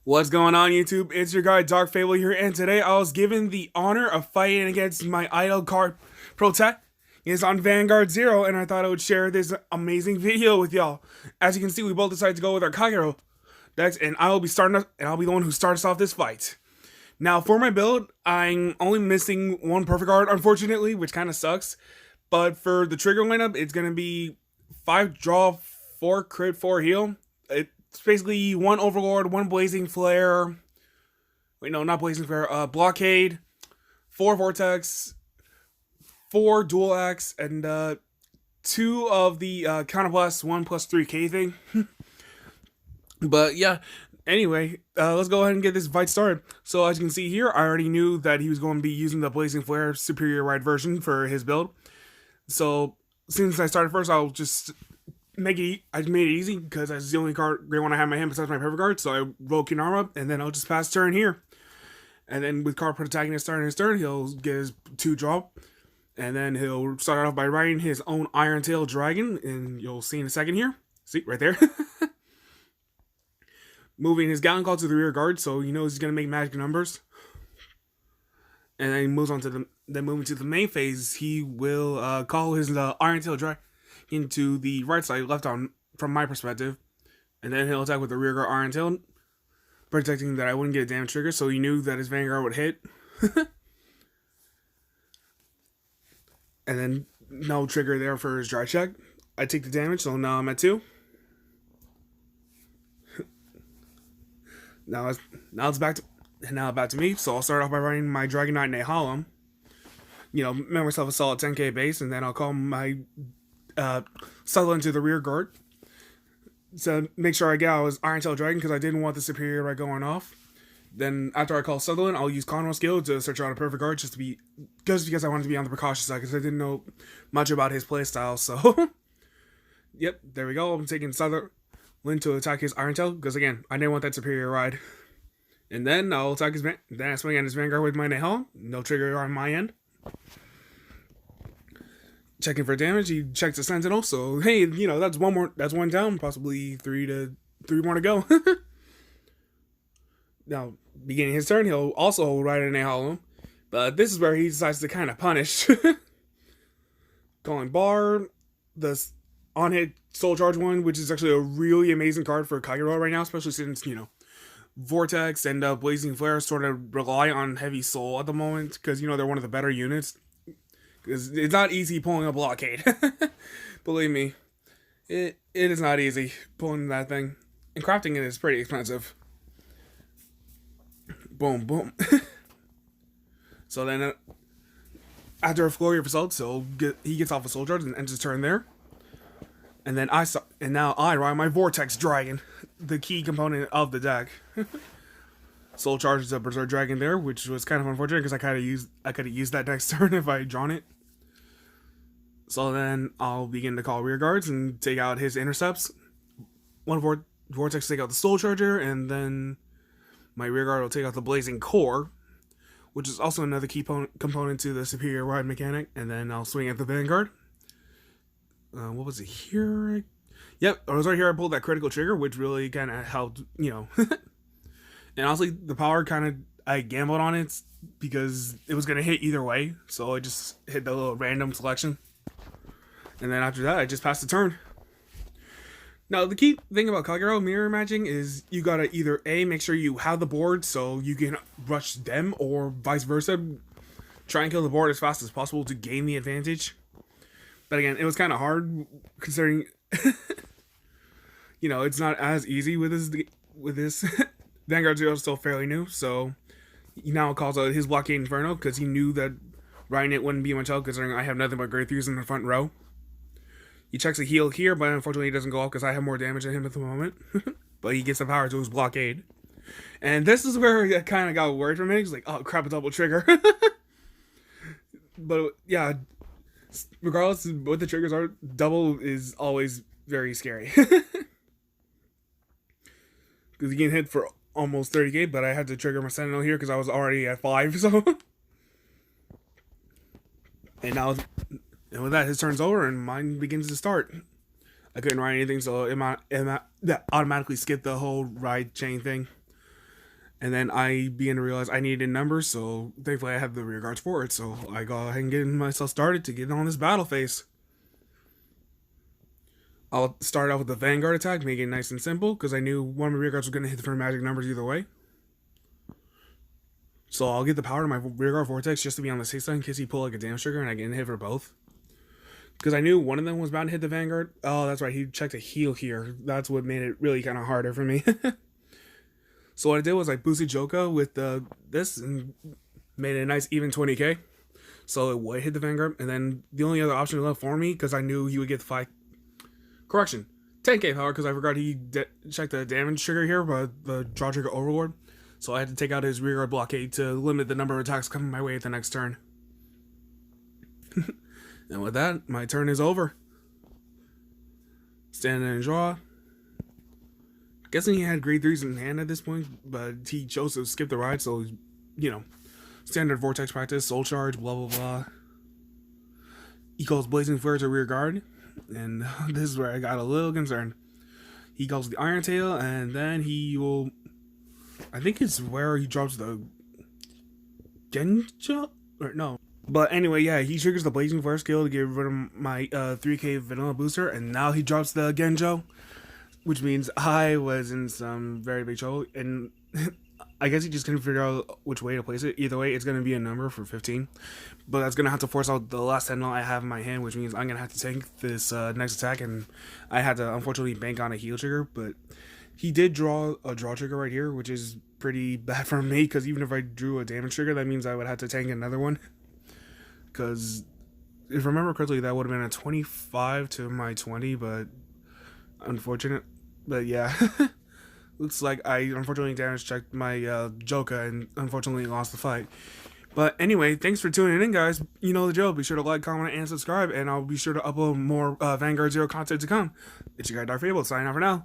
What's going on, YouTube? It's your guy Dark Fable here, and today I was given the honor of fighting against my idol card Protect. It's on Vanguard Zero, and I thought I would share this amazing video with y'all. As you can see, we both decided to go with our Kagero decks, and I'll be the one who starts off this fight. Now, for my build, I'm only missing one perfect card, unfortunately, which kind of sucks. But for the trigger lineup, it's gonna be 5 draw, 4 crit, 4 heal. It's basically 1 Overlord, 1 Blazing Flare. Wait, no, not Blazing Flare. Blockade, 4 Vortex, 4 Dual Axe, and 2 of the Counterblast 1+3K thing. But yeah, anyway, let's go ahead and get this fight started. So as you can see here, I already knew that he was going to be using the Blazing Flare Superior Ride version for his build. So since I started first, I'll just I made it easy because that's the only great one I have in my hand besides my perfect card. So I roll King Armor up, and then I'll just pass turn here. And then with Cardprotagonist starting his turn, he'll get his 2 draw. And then he'll start off by riding his own Iron Tail Dragon, and you'll see in a second here. See, right there. Moving his Gallon Call to the rear guard, so he knows he's going to make magic numbers. And then he moves on to moving to the main phase, he will call his Iron Tail Dragon into the right side, left on from my perspective, and then he'll attack with the rear guard Iron Tail, protecting that I wouldn't get a damage trigger, so he knew that his Vanguard would hit. And then no trigger there for his dry check. I take the damage, so now I'm at 2. now it's back to me, so I'll start off by running my Dragon Knight Nehalem. You know, make myself a solid 10k base, and then I'll call my Sutherland to the rear guard. So make sure I get out his Iron Tail Dragon because I didn't want the Superior Ride going off. Then after I call Sutherland, I'll use Conwell's skill to search out a perfect card just because I wanted to be on the precautious side because I didn't know much about his playstyle. So, yep, there we go. I'm taking Sutherland to attack his Iron Tail because again, I didn't want that Superior Ride. And then I'll attack then I swing at his Vanguard with my Nahal. No trigger on my end. Checking for damage, he checks the Sentinel, so hey, you know, that's one down, possibly 3 more to go. Now, beginning his turn, he'll also ride an Nahal, but this is where he decides to kind of punish. Calling Bar, the on-hit Soul Charge one, which is actually a really amazing card for Kagero right now, especially since, you know, Vortex and Blazing Flare sort of rely on heavy Soul at the moment, because, you know, they're one of the better units. Because it's not easy pulling a blockade. Believe me. It is not easy pulling that thing. And crafting it is pretty expensive. Boom, boom. So then, after a flurry of assaults, he gets off a Soul Charge and ends his turn there. And then now I ride my Vortex Dragon, the key component of the deck. Soul Charge is a Berserk Dragon there, which was kind of unfortunate because I could have used that next turn if I had drawn it. So then I'll begin to call rear guards and take out his intercepts. One Vortex take out the Soul Charger, and then my rear guard will take out the Blazing Core, which is also another key component to the Superior Ride mechanic. And then I'll swing at the Vanguard. What was it here? Yep, I was right here. I pulled that critical trigger, which really kind of helped, you know. And honestly, the power I gambled on it because it was going to hit either way. So I just hit the little random selection. And then after that, I just passed the turn. Now, the key thing about Kagero mirror matching is you got to either A, make sure you have the board so you can rush them, or vice versa. Try and kill the board as fast as possible to gain the advantage. But again, it was kind of hard considering, you know, it's not as easy with this. Vanguard Zero is still fairly new, so he now calls out his Blockade Inferno because he knew that riding it wouldn't be much help considering I have nothing but grade 3s in the front row. He checks a heal here, but unfortunately he doesn't go off because I have more damage than him at the moment. But he gets the power to his Blockade. And this is where I kind of got worried for me. He's like, oh crap, a double trigger. But yeah, regardless of what the triggers are, double is always very scary. Because you get hit for almost 30k, but I had to trigger my Sentinel here because I was already at 5, so. And now, and with that, his turn's over and mine begins to start. I couldn't ride anything, so it automatically skipped the whole ride chain thing. And then I began to realize I needed numbers, so thankfully I had the rear guards for it. So I go ahead and get myself started to get on this battle phase. I'll start out with the Vanguard attack, make it nice and simple, because I knew one of my rear guards was going to hit for magic numbers either way. So I'll get the power to my rear guard vortex just to be on the safe side in case he pull like a damage trigger and I get hit for both. Because I knew one of them was bound to hit the Vanguard. Oh, that's right, he checked a heal here. That's what made it really kind of harder for me. So what I did was I boosted Joka with this and made it a nice even 20k. So it would hit the Vanguard, and then the only other option left for me, because I knew he would get the 10k power, because I forgot he checked the damage trigger here, but the draw trigger overlord. So I had to take out his rear guard blockade to limit the number of attacks coming my way at the next turn. And with that, my turn is over. Stand and draw. Guessing he had grade 3s in hand at this point, but he chose to skip the ride, so, you know, standard vortex practice, soul charge, blah blah blah. He calls blazing flare to rear guard, and this is where I got a little concerned. He calls the Iron Tail, and then he will, I think it's where he drops the Genjo, or no. But anyway, yeah, he triggers the blazing flare skill to get rid of my 3k vanilla booster, and now he drops the Genjo, which means I was in some very big trouble, and I guess he just couldn't figure out which way to place it. Either way, it's going to be a number for 15, but that's going to have to force out the last Sentinel I have in my hand, which means I'm going to have to tank this next attack, and I had to unfortunately bank on a heal trigger, but he did draw a draw trigger right here, which is pretty bad for me, because even if I drew a damage trigger, that means I would have to tank another one, because if I remember correctly, that would have been a 25 to my 20, but unfortunate. But yeah, looks like I unfortunately damage checked my Joka and unfortunately lost the fight. But anyway, thanks for tuning in, guys. You know the drill. Be sure to like, comment, and subscribe, and I'll be sure to upload more Vanguard Zero content to come. It's your guy, Darth Fable, signing off for now.